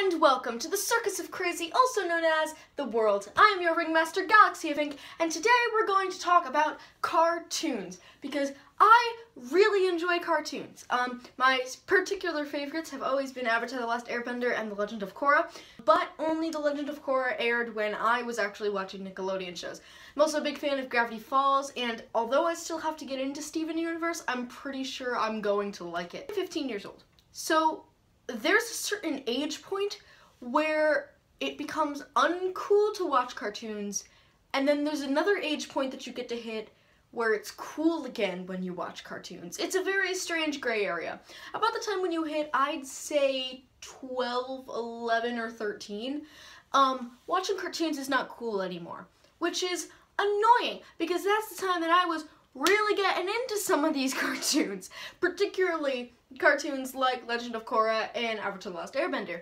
And welcome to the Circus of Crazy, also known as the world. I am your ringmaster, GalaxyOfInk, and today we're going to talk about cartoons, because I really enjoy cartoons. My particular favorites have always been Avatar: The Last Airbender and The Legend of Korra, but only The Legend of Korra aired when I was actually watching Nickelodeon shows. I'm also a big fan of Gravity Falls, and although I still have to get into Steven Universe, I'm pretty sure I'm going to like it. I'm 15 years old. So there's a certain age point where it becomes uncool to watch cartoons, and then there's another age point that you get to hit where it's cool again when you watch cartoons. It's a very strange gray area. About the time when you hit, I'd say 12, 11, or 13, watching cartoons is not cool anymore, which is annoying because that's the time that I was really getting into some of these cartoons, particularly cartoons like Legend of Korra and Avatar: The Last Airbender.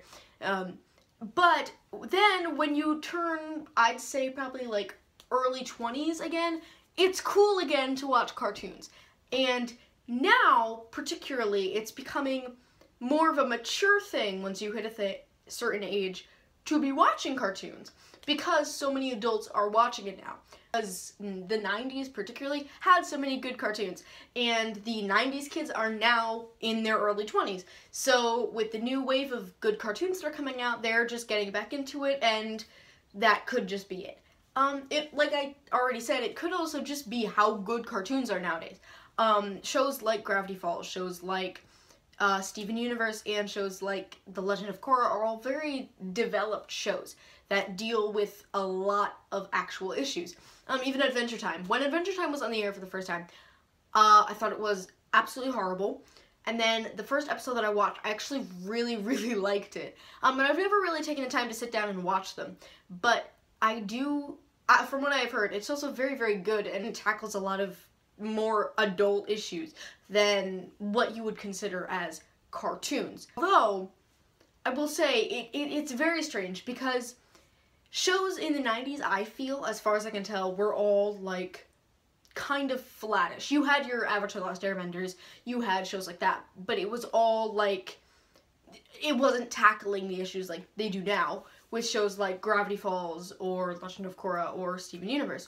But then when you turn, I'd say probably like early 20s again, it's cool again to watch cartoons. And now, particularly, it's becoming more of a mature thing once you hit a certain age to be watching cartoons, because so many adults are watching it now. Because the 90s particularly had so many good cartoons, and the 90s kids are now in their early 20s. So with the new wave of good cartoons that are coming out, they're just getting back into it, and that could just be it. Like I already said, it could also just be how good cartoons are nowadays. Shows like Gravity Falls, shows like Steven Universe, and shows like The Legend of Korra are all very developed shows that deal with a lot of actual issues. Even Adventure Time. When Adventure Time was on the air for the first time, I thought it was absolutely horrible. And then the first episode that I watched, I actually really, really liked it. And I've never really taken the time to sit down and watch them. But I do, from what I've heard, it's also very, very good, and it tackles a lot of more adult issues than what you would consider as cartoons. Although, I will say, it's very strange, because shows in the 90s, I feel, as far as I can tell, were all, like, kind of flattish. You had your Avatar: The Last Airbenders, you had shows like that, but it was all, like, it wasn't tackling the issues like they do now, with shows like Gravity Falls, or Legend of Korra, or Steven Universe.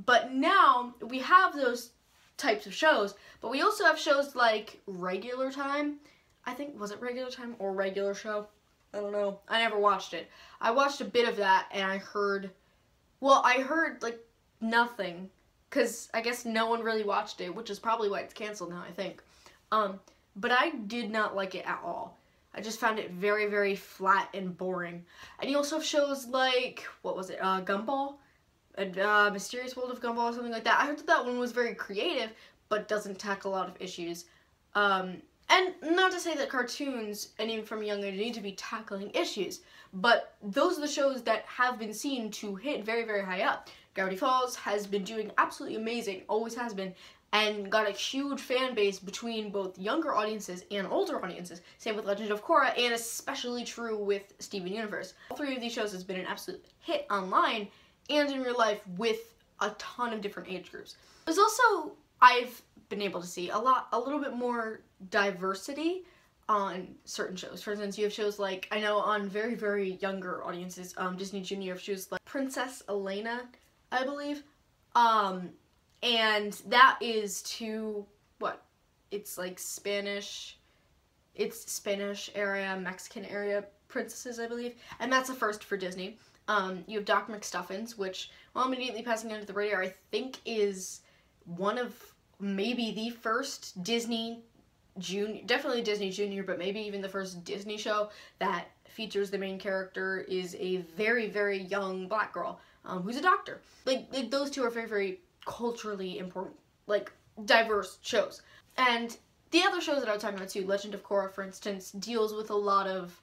But now, we have those types of shows, but we also have shows like Regular Time. I think, was it Regular Time or Regular Show? I don't know. I never watched it. I watched a bit of that, and I heard, like, nothing, because I guess no one really watched it, which is probably why it's canceled now, I think. But I did not like it at all. I just found it very, very flat and boring. And you also have shows like, what was it, Gumball? Mysterious World of Gumball or something like that. I heard that one was very creative, but doesn't tackle a lot of issues. And not to say that cartoons, and even from a young age, need to be tackling issues, but those are the shows that have been seen to hit very, very high up. Gravity Falls has been doing absolutely amazing, always has been, and got a huge fan base between both younger audiences and older audiences. Same with Legend of Korra, and especially true with Steven Universe. All three of these shows has been an absolute hit online and in real life with a ton of different age groups. There's also, I've been able to see a little bit more diversity on certain shows. For instance, you have shows like, I know on very, very younger audiences, Disney Junior have shows like Princess Elena, I believe, and that is to, it's like Spanish area, Mexican area princesses, I believe, and that's a first for Disney. You have Doc McStuffins, which, while immediately passing under the radar, I think is one of maybe the first Disney Junior, definitely Disney Junior, but maybe even the first Disney show that features the main character is a very, very young black girl who's a doctor. Like those two are very, very culturally important, like, diverse shows. And the other shows that I was talking about too, Legend of Korra, for instance, deals with a lot of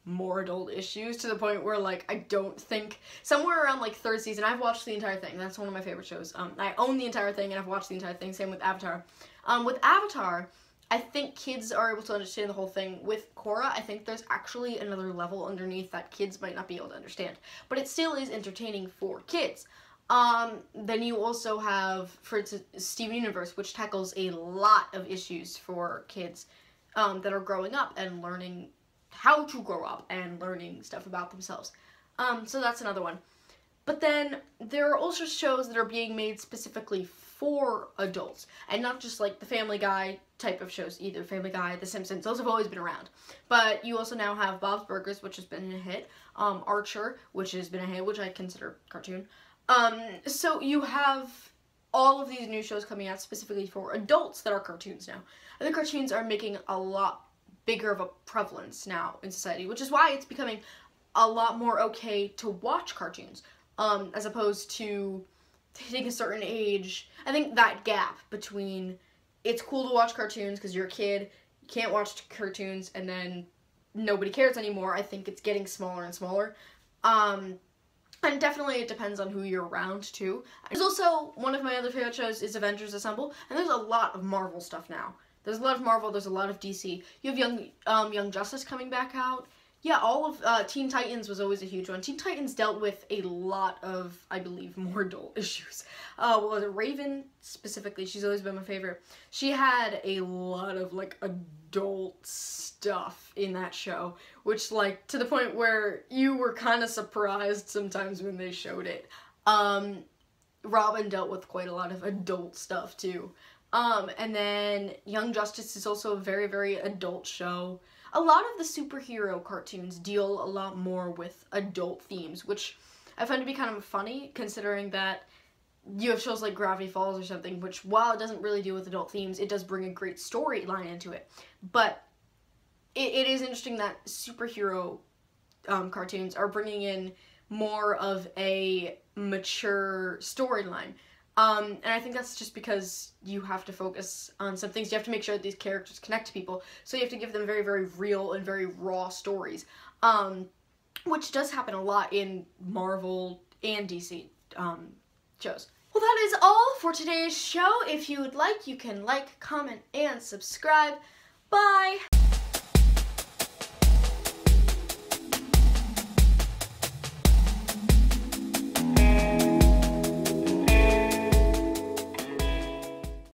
more adult issues, to the point where, like, I don't think, somewhere around, like, third season, I've watched the entire thing. That's one of my favorite shows. I own the entire thing, and I've watched the entire thing. Same with Avatar. With Avatar, I think kids are able to understand the whole thing. With Korra, I think there's actually another level underneath that kids might not be able to understand. But it still is entertaining for kids. Then you also have, for instance, Steven Universe, which tackles a lot of issues for kids that are growing up and learning how to grow up and learning stuff about themselves. So that's another one. But then there are also shows that are being made specifically for adults, and not just like the Family Guy type of shows either. Family Guy, The Simpsons, those have always been around. But you also now have Bob's Burgers, which has been a hit, Archer, which has been a hit, which I consider cartoon. So you have all of these new shows coming out specifically for adults that are cartoons now. I think cartoons are making a lot bigger of a prevalence now in society, which is why it's becoming a lot more okay to watch cartoons, as opposed to hitting a certain age. I think that gap between it's cool to watch cartoons because you're a kid, you can't watch cartoons, and then nobody cares anymore, I think it's getting smaller and smaller. And definitely it depends on who you're around, too. There's also, one of my other favorite shows is Avengers Assemble, and there's a lot of Marvel stuff now. There's a lot of Marvel, there's a lot of DC. You have Young Justice coming back out. Yeah, all of Teen Titans was always a huge one. Teen Titans dealt with a lot of, I believe, more adult issues. Raven, specifically, she's always been my favorite. She had a lot of, like, adult stuff in that show, which, like, to the point where you were kind of surprised sometimes when they showed it. Robin dealt with quite a lot of adult stuff, too. And then Young Justice is also a very, very adult show. A lot of the superhero cartoons deal a lot more with adult themes, which I find to be kind of funny, considering that you have shows like Gravity Falls or something, which, while it doesn't really deal with adult themes, it does bring a great storyline into it. But it is interesting that superhero cartoons are bringing in more of a mature storyline. And I think that's just because you have to focus on some things. You have to make sure that these characters connect to people. So you have to give them very, very real and very raw stories. Which does happen a lot in Marvel and DC shows. Well, that is all for today's show. If you would like, you can like, comment, and subscribe. Bye!